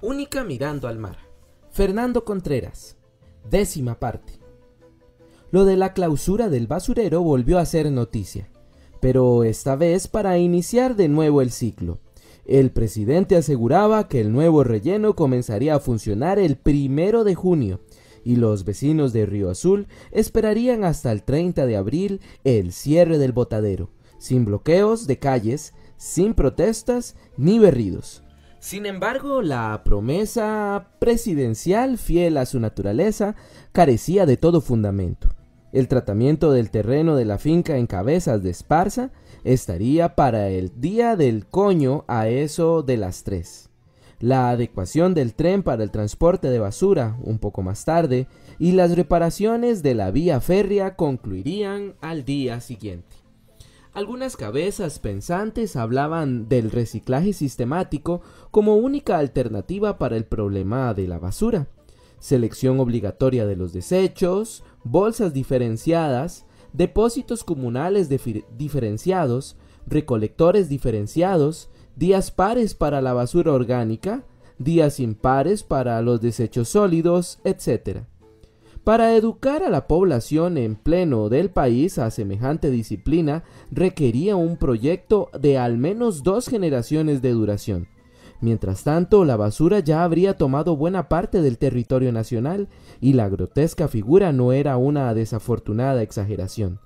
Única mirando al mar. Fernando Contreras. 10ª parte. Lo de la clausura del basurero volvió a ser noticia, pero esta vez para iniciar de nuevo el ciclo. El presidente aseguraba que el nuevo relleno comenzaría a funcionar el 1 de junio y los vecinos de Río Azul esperarían hasta el 30 de abril el cierre del botadero, sin bloqueos de calles, sin protestas ni berridos. Sin embargo, la promesa presidencial, fiel a su naturaleza, carecía de todo fundamento. El tratamiento del terreno de la finca en Cabezas de Esparza estaría para el día del coño a eso de las 3. La adecuación del tren para el transporte de basura un poco más tarde y las reparaciones de la vía férrea concluirían al día siguiente. Algunas cabezas pensantes hablaban del reciclaje sistemático como única alternativa para el problema de la basura. Selección obligatoria de los desechos, bolsas diferenciadas, depósitos comunales diferenciados, recolectores diferenciados, días pares para la basura orgánica, días impares para los desechos sólidos, etc. Para educar a la población en pleno del país a semejante disciplina requería un proyecto de al menos 2 generaciones de duración. Mientras tanto, la basura ya habría tomado buena parte del territorio nacional y la grotesca figura no era una desafortunada exageración.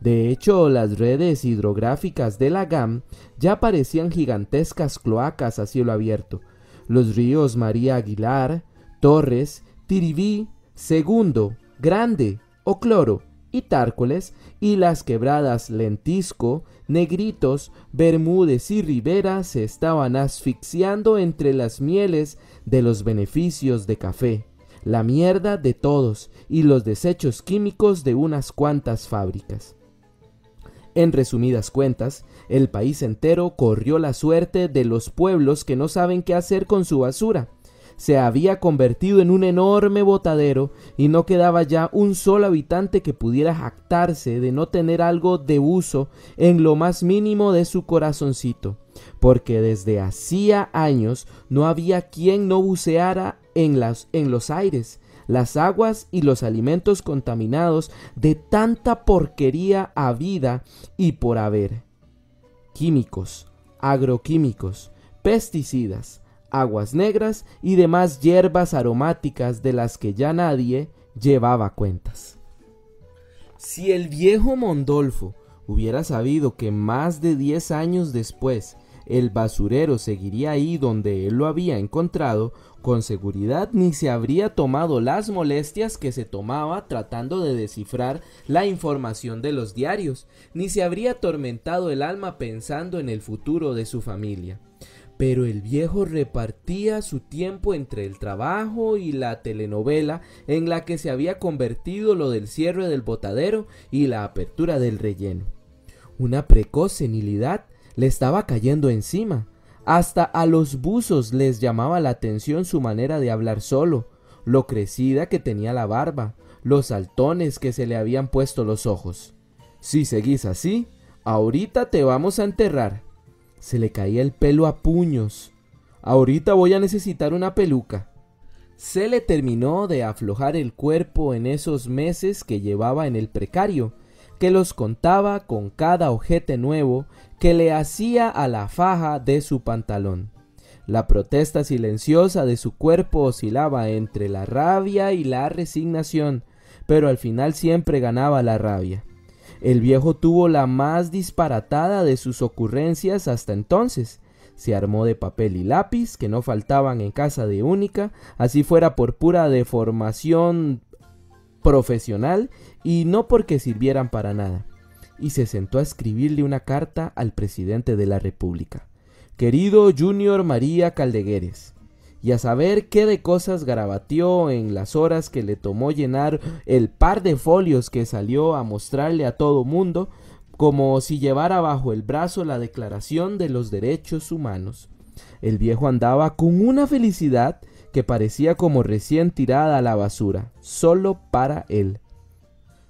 De hecho, las redes hidrográficas de la GAM ya parecían gigantescas cloacas a cielo abierto. Los ríos María Aguilar, Torres, Tiribí, Segundo, Grande, Ocloro y Tárcoles y las quebradas Lentisco, Negritos, Bermúdez y Rivera se estaban asfixiando entre las mieles de los beneficios de café, la mierda de todos y los desechos químicos de unas cuantas fábricas. En resumidas cuentas, el país entero corrió la suerte de los pueblos que no saben qué hacer con su basura. Se había convertido en un enorme botadero y no quedaba ya un solo habitante que pudiera jactarse de no tener algo de uso en lo más mínimo de su corazoncito, porque desde hacía años no había quien no buceara en los aires, las aguas y los alimentos contaminados de tanta porquería habida y por haber. Químicos, agroquímicos, pesticidas, aguas negras y demás hierbas aromáticas de las que ya nadie llevaba cuentas. Si el viejo Mondolfo hubiera sabido que más de 10 años después el basurero seguiría ahí donde él lo había encontrado, con seguridad ni se habría tomado las molestias que se tomaba tratando de descifrar la información de los diarios, ni se habría atormentado el alma pensando en el futuro de su familia. Pero el viejo repartía su tiempo entre el trabajo y la telenovela en la que se había convertido lo del cierre del botadero y la apertura del relleno. Una precoz senilidad le estaba cayendo encima. Hasta a los buzos les llamaba la atención su manera de hablar solo, lo crecida que tenía la barba, los saltones que se le habían puesto los ojos. Si seguís así, ahorita te vamos a enterrar. Se le caía el pelo a puños. Ahorita voy a necesitar una peluca. Se le terminó de aflojar el cuerpo en esos meses que llevaba en el precario, que los contaba con cada ojete nuevo que le hacía a la faja de su pantalón. La protesta silenciosa de su cuerpo oscilaba entre la rabia y la resignación, pero al final siempre ganaba la rabia. El viejo tuvo la más disparatada de sus ocurrencias hasta entonces. Se armó de papel y lápiz, que no faltaban en casa de Única, así fuera por pura deformación profesional y no porque sirvieran para nada. Y se sentó a escribirle una carta al presidente de la República. Querido Junior María Caldegueres, y a saber qué de cosas garabateó en las horas que le tomó llenar el par de folios que salió a mostrarle a todo mundo, como si llevara bajo el brazo la Declaración de los Derechos Humanos. El viejo andaba con una felicidad que parecía como recién tirada a la basura, solo para él.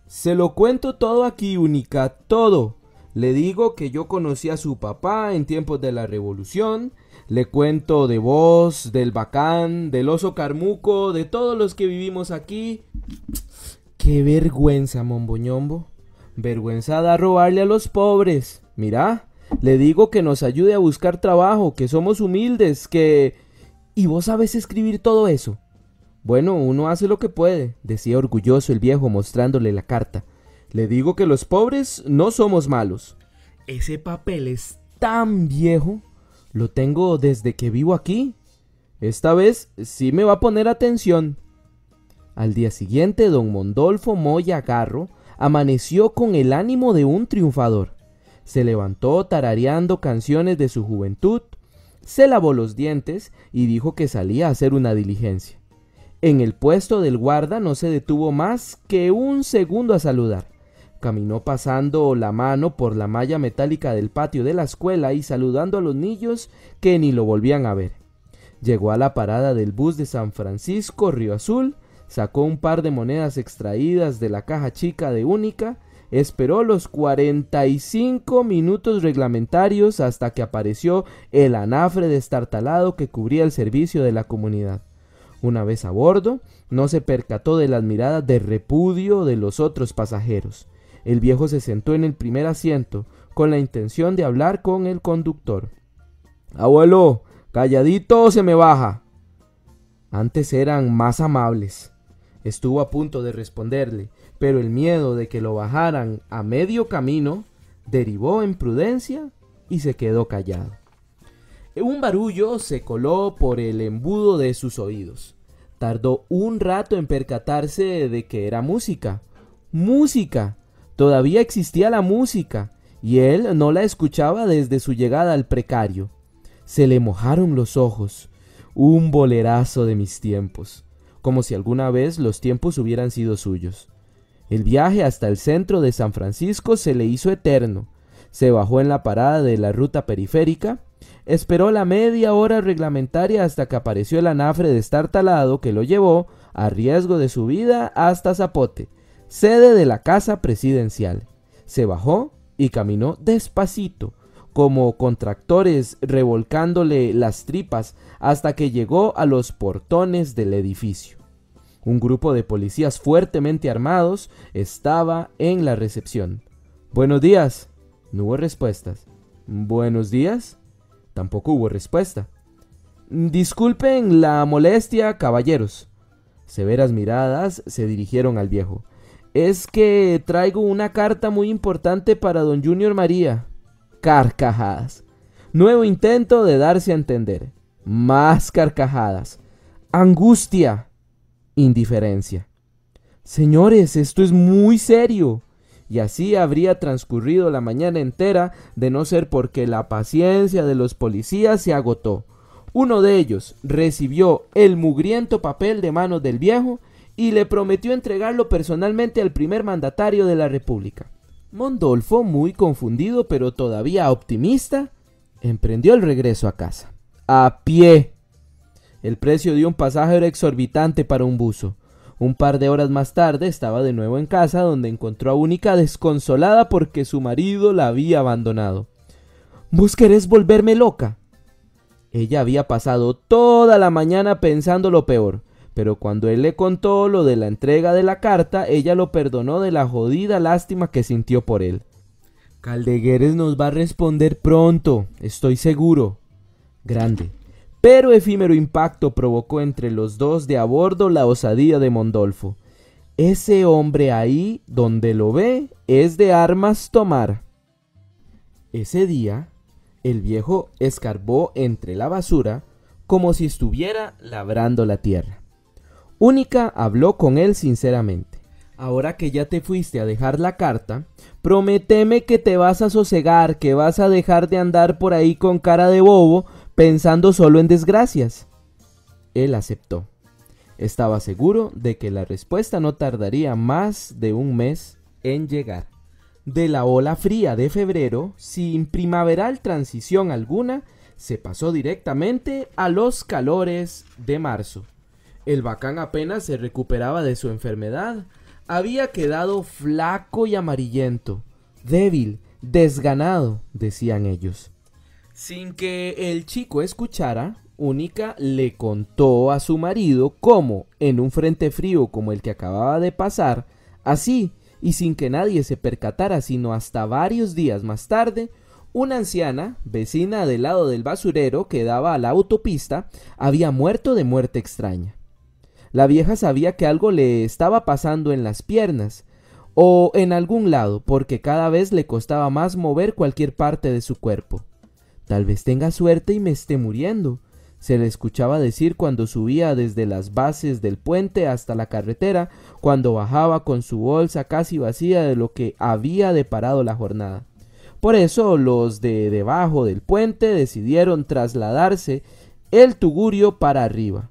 Se lo cuento todo aquí, Única, todo. Le digo que yo conocí a su papá en tiempos de la Revolución, Le cuento de vos, del Bacán, del oso Carmuco, de todos los que vivimos aquí. ¡Qué vergüenza, Momboñombo! Vergüenza da robarle a los pobres. Mira, le digo que nos ayude a buscar trabajo, que somos humildes, que... ¿Y vos sabes escribir todo eso? Bueno, uno hace lo que puede, decía orgulloso el viejo mostrándole la carta. Le digo que los pobres no somos malos. Ese papel es tan viejo. Lo tengo desde que vivo aquí. Esta vez sí me va a poner atención. Al día siguiente, don Mondolfo Moya Garro amaneció con el ánimo de un triunfador. Se levantó tarareando canciones de su juventud, se lavó los dientes y dijo que salía a hacer una diligencia. En el puesto del guarda no se detuvo más que un segundo a saludar. Caminó pasando la mano por la malla metálica del patio de la escuela y saludando a los niños que ni lo volvían a ver. Llegó a la parada del bus de San Francisco, Río Azul, sacó un par de monedas extraídas de la caja chica de Única, esperó los 45 minutos reglamentarios hasta que apareció el anafre destartalado que cubría el servicio de la comunidad. Una vez a bordo, no se percató de las miradas de repudio de los otros pasajeros. El viejo se sentó en el primer asiento, con la intención de hablar con el conductor. «Abuelo, calladito o se me baja». Antes eran más amables. Estuvo a punto de responderle, pero el miedo de que lo bajaran a medio camino derivó en prudencia y se quedó callado. Un barullo se coló por el embudo de sus oídos. Tardó un rato en percatarse de que era música. ¡Música! Todavía existía la música, y él no la escuchaba desde su llegada al precario. Se le mojaron los ojos. Un bolerazo de mis tiempos, como si alguna vez los tiempos hubieran sido suyos. El viaje hasta el centro de San Francisco se le hizo eterno. Se bajó en la parada de la ruta periférica, esperó la media hora reglamentaria hasta que apareció el anafre destartalado que lo llevó, a riesgo de su vida, hasta Zapote, sede de la casa presidencial. Se bajó y caminó despacito, como contractores revolcándole las tripas, hasta que llegó a los portones del edificio. Un grupo de policías fuertemente armados estaba en la recepción. «Buenos días». No hubo respuestas. «Buenos días». Tampoco hubo respuesta. «Disculpen la molestia, caballeros». Severas miradas se dirigieron al viejo. «Es que traigo una carta muy importante para don Junior María». Carcajadas. Nuevo intento de darse a entender. Más carcajadas. Angustia. Indiferencia. «Señores, esto es muy serio». Y así habría transcurrido la mañana entera, de no ser porque la paciencia de los policías se agotó. Uno de ellos recibió el mugriento papel de manos del viejo y le prometió entregarlo personalmente al primer mandatario de la República. Mondolfo, muy confundido pero todavía optimista, emprendió el regreso a casa. A pie. El precio de un pasaje era exorbitante para un buzo. Un par de horas más tarde estaba de nuevo en casa, donde encontró a Única desconsolada porque su marido la había abandonado. «¿Vos querés volverme loca?». Ella había pasado toda la mañana pensando lo peor, pero cuando él le contó lo de la entrega de la carta, ella lo perdonó de la jodida lástima que sintió por él. «Caldegueres nos va a responder pronto, estoy seguro». Grande, pero efímero impacto provocó entre los dos de a bordo la osadía de Mondolfo. Ese hombre ahí, donde lo ve, es de armas tomar. Ese día, el viejo escarbó entre la basura como si estuviera labrando la tierra. Única habló con él sinceramente. «Ahora que ya te fuiste a dejar la carta, prométeme que te vas a sosegar, que vas a dejar de andar por ahí con cara de bobo, pensando solo en desgracias». Él aceptó. Estaba seguro de que la respuesta no tardaría más de un mes en llegar. De la ola fría de febrero, sin primaveral transición alguna, se pasó directamente a los calores de marzo. El Bacán apenas se recuperaba de su enfermedad. Había quedado flaco y amarillento, débil, desganado, decían ellos. Sin que el chico escuchara, Única le contó a su marido cómo, en un frente frío como el que acababa de pasar, así y sin que nadie se percatara sino hasta varios días más tarde, una anciana, vecina del lado del basurero que daba a la autopista, había muerto de muerte extraña. La vieja sabía que algo le estaba pasando en las piernas o en algún lado, porque cada vez le costaba más mover cualquier parte de su cuerpo. Tal vez tenga suerte y me esté muriendo, se le escuchaba decir cuando subía desde las bases del puente hasta la carretera, cuando bajaba con su bolsa casi vacía de lo que había deparado la jornada. Por eso los de debajo del puente decidieron trasladarse el tugurio para arriba,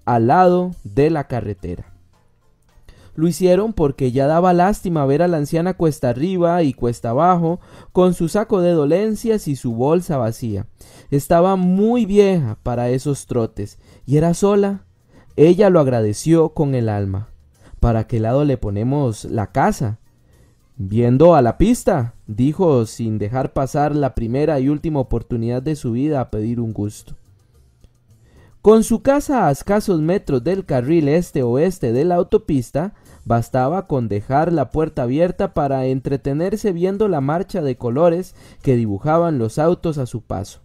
al lado de la carretera. Lo hicieron porque ya daba lástima ver a la anciana cuesta arriba y cuesta abajo, con su saco de dolencias y su bolsa vacía. Estaba muy vieja para esos trotes, y era sola. Ella lo agradeció con el alma. ¿Para qué lado le ponemos la casa? Viendo a la pista, dijo sin dejar pasar la primera y última oportunidad de su vida a pedir un gusto. Con su casa a escasos metros del carril este-oeste de la autopista, bastaba con dejar la puerta abierta para entretenerse viendo la marcha de colores que dibujaban los autos a su paso.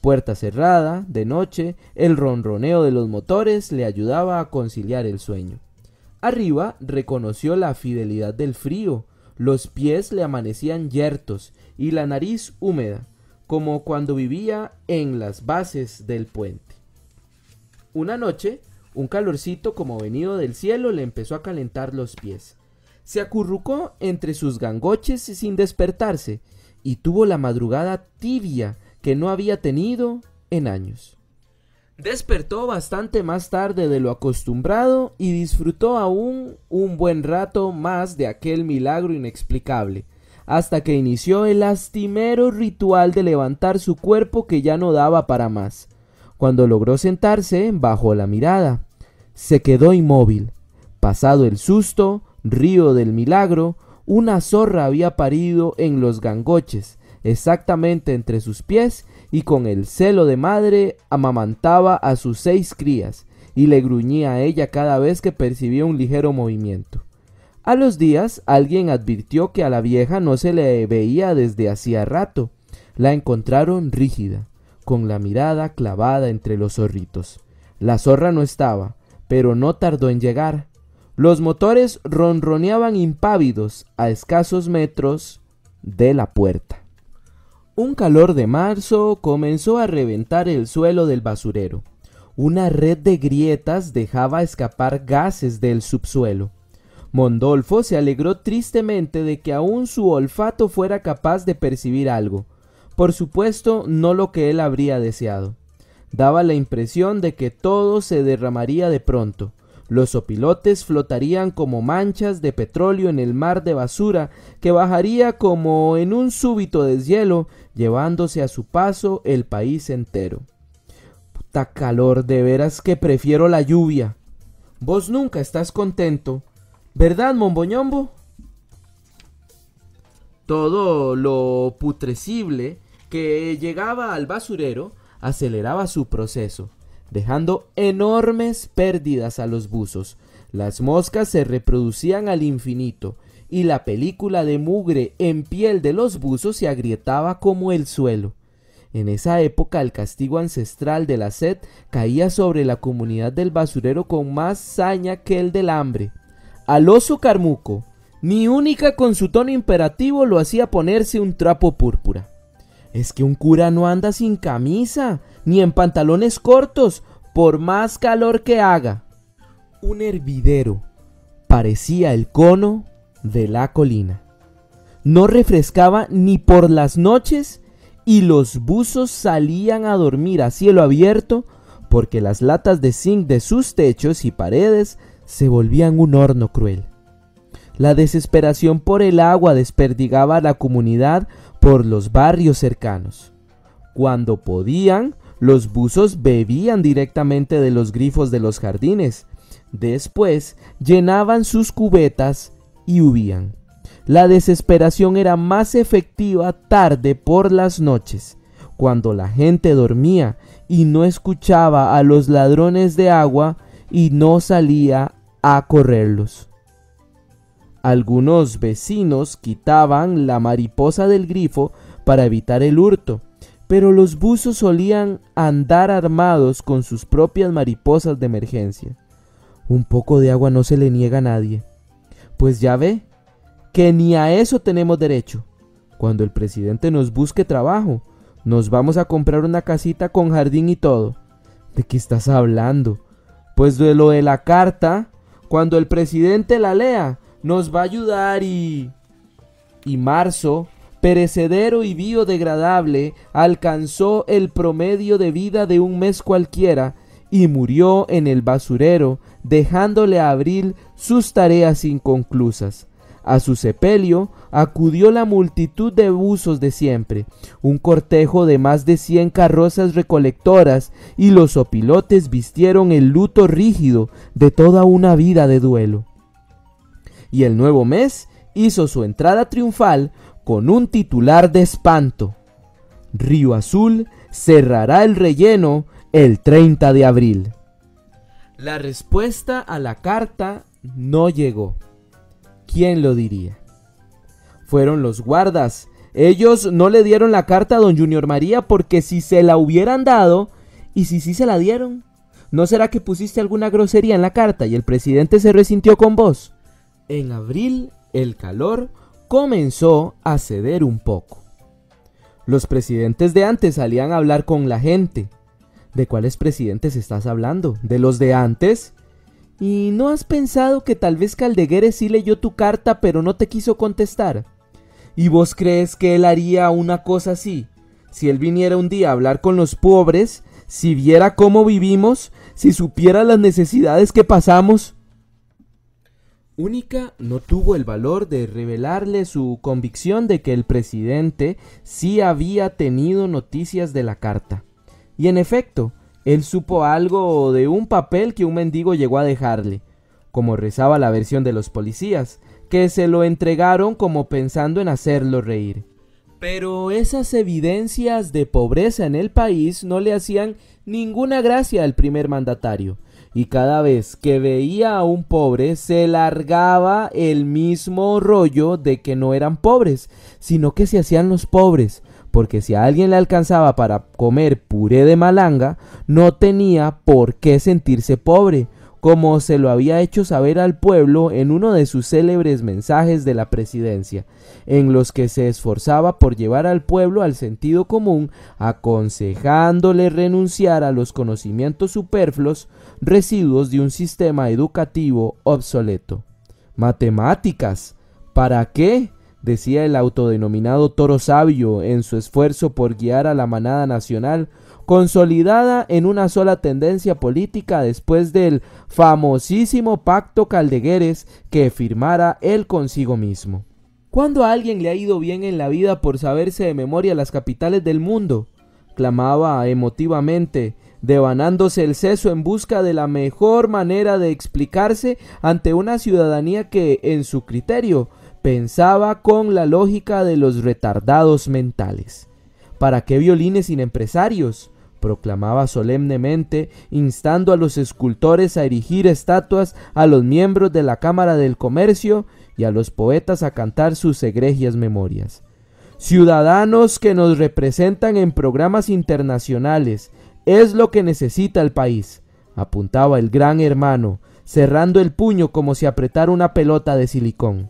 Puerta cerrada, de noche, el ronroneo de los motores le ayudaba a conciliar el sueño. Arriba reconoció la fidelidad del frío, los pies le amanecían yertos y la nariz húmeda, como cuando vivía en las bases del puente. Una noche, un calorcito como venido del cielo le empezó a calentar los pies. Se acurrucó entre sus gangoches sin despertarse y tuvo la madrugada tibia que no había tenido en años. Despertó bastante más tarde de lo acostumbrado y disfrutó aún un buen rato más de aquel milagro inexplicable, hasta que inició el lastimero ritual de levantar su cuerpo que ya no daba para más. Cuando logró sentarse, bajó la mirada. Se quedó inmóvil. Pasado el susto, río del milagro, una zorra había parido en los gangoches, exactamente entre sus pies, y con el celo de madre amamantaba a sus 6 crías, y le gruñía a ella cada vez que percibía un ligero movimiento. A los días, alguien advirtió que a la vieja no se le veía desde hacía rato. La encontraron rígida, con la mirada clavada entre los zorritos. La zorra no estaba, pero no tardó en llegar. Los motores ronroneaban impávidos a escasos metros de la puerta. Un calor de marzo comenzó a reventar el suelo del basurero. Una red de grietas dejaba escapar gases del subsuelo. Mondolfo se alegró tristemente de que aún su olfato fuera capaz de percibir algo. Por supuesto, no lo que él habría deseado. Daba la impresión de que todo se derramaría de pronto. Los opilotes flotarían como manchas de petróleo en el mar de basura que bajaría como en un súbito deshielo, llevándose a su paso el país entero. Puta calor, de veras que prefiero la lluvia. Vos nunca estás contento, ¿verdad, Momboñombo? Todo lo putrecible que llegaba al basurero aceleraba su proceso, dejando enormes pérdidas a los buzos. Las moscas se reproducían al infinito, y la película de mugre en piel de los buzos se agrietaba como el suelo. En esa época el castigo ancestral de la sed caía sobre la comunidad del basurero con más saña que el del hambre. Al oso Carmuco, ni Única con su tono imperativo lo hacía ponerse un trapo púrpura. Es que un cura no anda sin camisa, ni en pantalones cortos, por más calor que haga. Un hervidero parecía el cono de la colina. No refrescaba ni por las noches y los buzos salían a dormir a cielo abierto porque las latas de zinc de sus techos y paredes se volvían un horno cruel. La desesperación por el agua desperdigaba a la comunidad por los barrios cercanos. Cuando podían, los buzos bebían directamente de los grifos de los jardines. Después llenaban sus cubetas y huían. La desesperación era más efectiva tarde por las noches, cuando la gente dormía y no escuchaba a los ladrones de agua y no salía a correrlos. Algunos vecinos quitaban la mariposa del grifo para evitar el hurto, pero los buzos solían andar armados con sus propias mariposas de emergencia. Un poco de agua no se le niega a nadie. Pues ya ve que ni a eso tenemos derecho. Cuando el presidente nos busque trabajo, nos vamos a comprar una casita con jardín y todo. ¿De qué estás hablando? Pues de lo de la carta, cuando el presidente la lea, nos va a ayudar y marzo, perecedero y biodegradable, alcanzó el promedio de vida de un mes cualquiera y murió en el basurero, dejándole a Abril sus tareas inconclusas. A su sepelio acudió la multitud de buzos de siempre, un cortejo de más de 100 carrozas recolectoras, y los opilotes vistieron el luto rígido de toda una vida de duelo. Y el nuevo mes hizo su entrada triunfal con un titular de espanto: Río Azul cerrará el relleno el 30 de abril. La respuesta a la carta no llegó. ¿Quién lo diría? Fueron los guardas. Ellos no le dieron la carta a don Junior María porque si se la hubieran dado, y si sí se la dieron, ¿no será que pusiste alguna grosería en la carta y el presidente se resintió con vos? En abril, el calor comenzó a ceder un poco. Los presidentes de antes salían a hablar con la gente. ¿De cuáles presidentes estás hablando? ¿De los de antes? ¿Y no has pensado que tal vez Caldegueres sí leyó tu carta pero no te quiso contestar? ¿Y vos crees que él haría una cosa así? Si él viniera un día a hablar con los pobres, si viera cómo vivimos, si supiera las necesidades que pasamos. Única no tuvo el valor de revelarle su convicción de que el presidente sí había tenido noticias de la carta. Y en efecto, él supo algo de un papel que un mendigo llegó a dejarle, como rezaba la versión de los policías, que se lo entregaron como pensando en hacerlo reír. Pero esas evidencias de pobreza en el país no le hacían ninguna gracia al primer mandatario, y cada vez que veía a un pobre se largaba el mismo rollo de que no eran pobres, sino que se hacían los pobres, porque si a alguien le alcanzaba para comer puré de malanga, no tenía por qué sentirse pobre, como se lo había hecho saber al pueblo en uno de sus célebres mensajes de la presidencia, en los que se esforzaba por llevar al pueblo al sentido común, aconsejándole renunciar a los conocimientos superfluos, residuos de un sistema educativo obsoleto. ¿Matemáticas? ¿Para qué?, decía el autodenominado toro sabio en su esfuerzo por guiar a la manada nacional, consolidada en una sola tendencia política después del famosísimo pacto Caldegueres que firmara él consigo mismo. ¿Cuándo a alguien le ha ido bien en la vida por saberse de memoria las capitales del mundo?, clamaba emotivamente, devanándose el seso en busca de la mejor manera de explicarse ante una ciudadanía que, en su criterio, pensaba con la lógica de los retardados mentales. ¿Para qué violines sin empresarios?, proclamaba solemnemente, instando a los escultores a erigir estatuas a los miembros de la Cámara del Comercio y a los poetas a cantar sus egregias memorias. Ciudadanos que nos representan en programas internacionales, es lo que necesita el país, apuntaba el gran hermano, cerrando el puño como si apretara una pelota de silicón.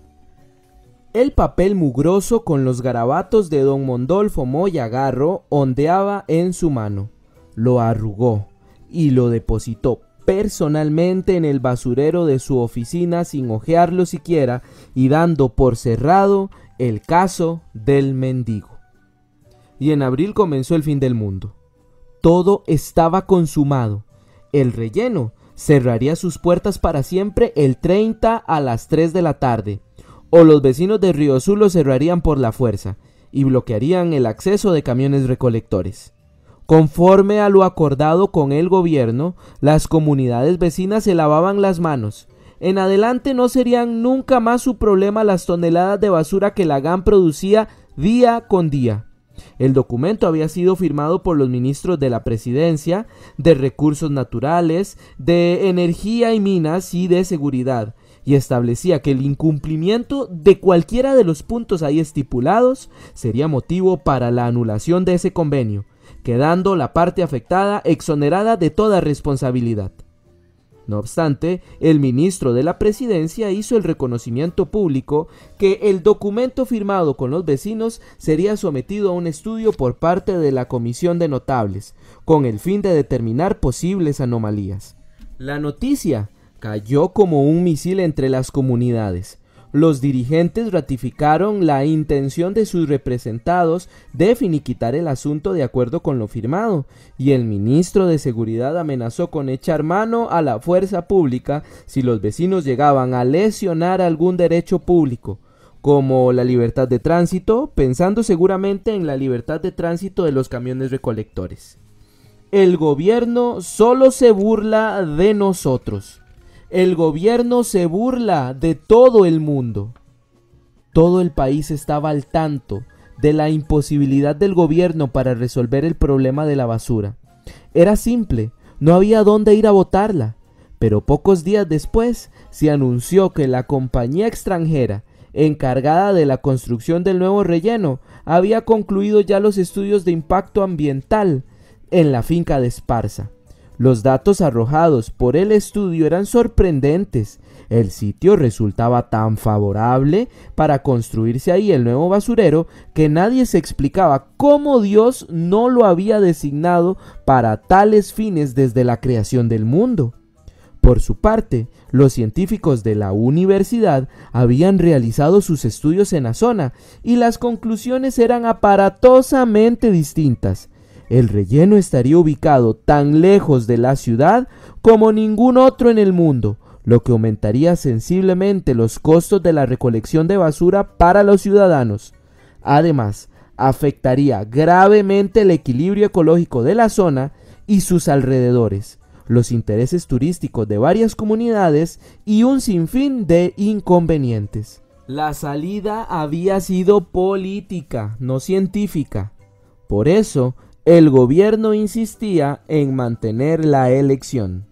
El papel mugroso con los garabatos de don Mondolfo Moya Garro ondeaba en su mano. Lo arrugó y lo depositó personalmente en el basurero de su oficina sin ojearlo siquiera y dando por cerrado el caso del mendigo. Y en abril comenzó el fin del mundo. Todo estaba consumado. El relleno cerraría sus puertas para siempre el 30 a las 3 de la tarde. O los vecinos de Río Azul lo cerrarían por la fuerza y bloquearían el acceso de camiones recolectores. Conforme a lo acordado con el gobierno, las comunidades vecinas se lavaban las manos. En adelante no serían nunca más su problema las toneladas de basura que la GAN producía día con día. El documento había sido firmado por los ministros de la Presidencia, de Recursos Naturales, de Energía y Minas y de Seguridad, y establecía que el incumplimiento de cualquiera de los puntos ahí estipulados sería motivo para la anulación de ese convenio, quedando la parte afectada exonerada de toda responsabilidad. No obstante, el ministro de la Presidencia hizo el reconocimiento público que el documento firmado con los vecinos sería sometido a un estudio por parte de la Comisión de Notables, con el fin de determinar posibles anomalías. La noticia cayó como un misil entre las comunidades. Los dirigentes ratificaron la intención de sus representados de finiquitar el asunto de acuerdo con lo firmado, y el ministro de Seguridad amenazó con echar mano a la fuerza pública si los vecinos llegaban a lesionar algún derecho público, como la libertad de tránsito, pensando seguramente en la libertad de tránsito de los camiones recolectores. El gobierno solo se burla de nosotros. El gobierno se burla de todo el mundo. Todo el país estaba al tanto de la imposibilidad del gobierno para resolver el problema de la basura. Era simple, no había dónde ir a botarla, pero pocos días después se anunció que la compañía extranjera encargada de la construcción del nuevo relleno había concluido ya los estudios de impacto ambiental en la finca de Esparza. Los datos arrojados por el estudio eran sorprendentes. El sitio resultaba tan favorable para construirse ahí el nuevo basurero que nadie se explicaba cómo Dios no lo había designado para tales fines desde la creación del mundo. Por su parte, los científicos de la universidad habían realizado sus estudios en la zona y las conclusiones eran aparatosamente distintas. El relleno estaría ubicado tan lejos de la ciudad como ningún otro en el mundo, lo que aumentaría sensiblemente los costos de la recolección de basura para los ciudadanos. Además, afectaría gravemente el equilibrio ecológico de la zona y sus alrededores, los intereses turísticos de varias comunidades y un sinfín de inconvenientes. La salida había sido política, no científica. Por eso, el gobierno insistía en mantener la elección.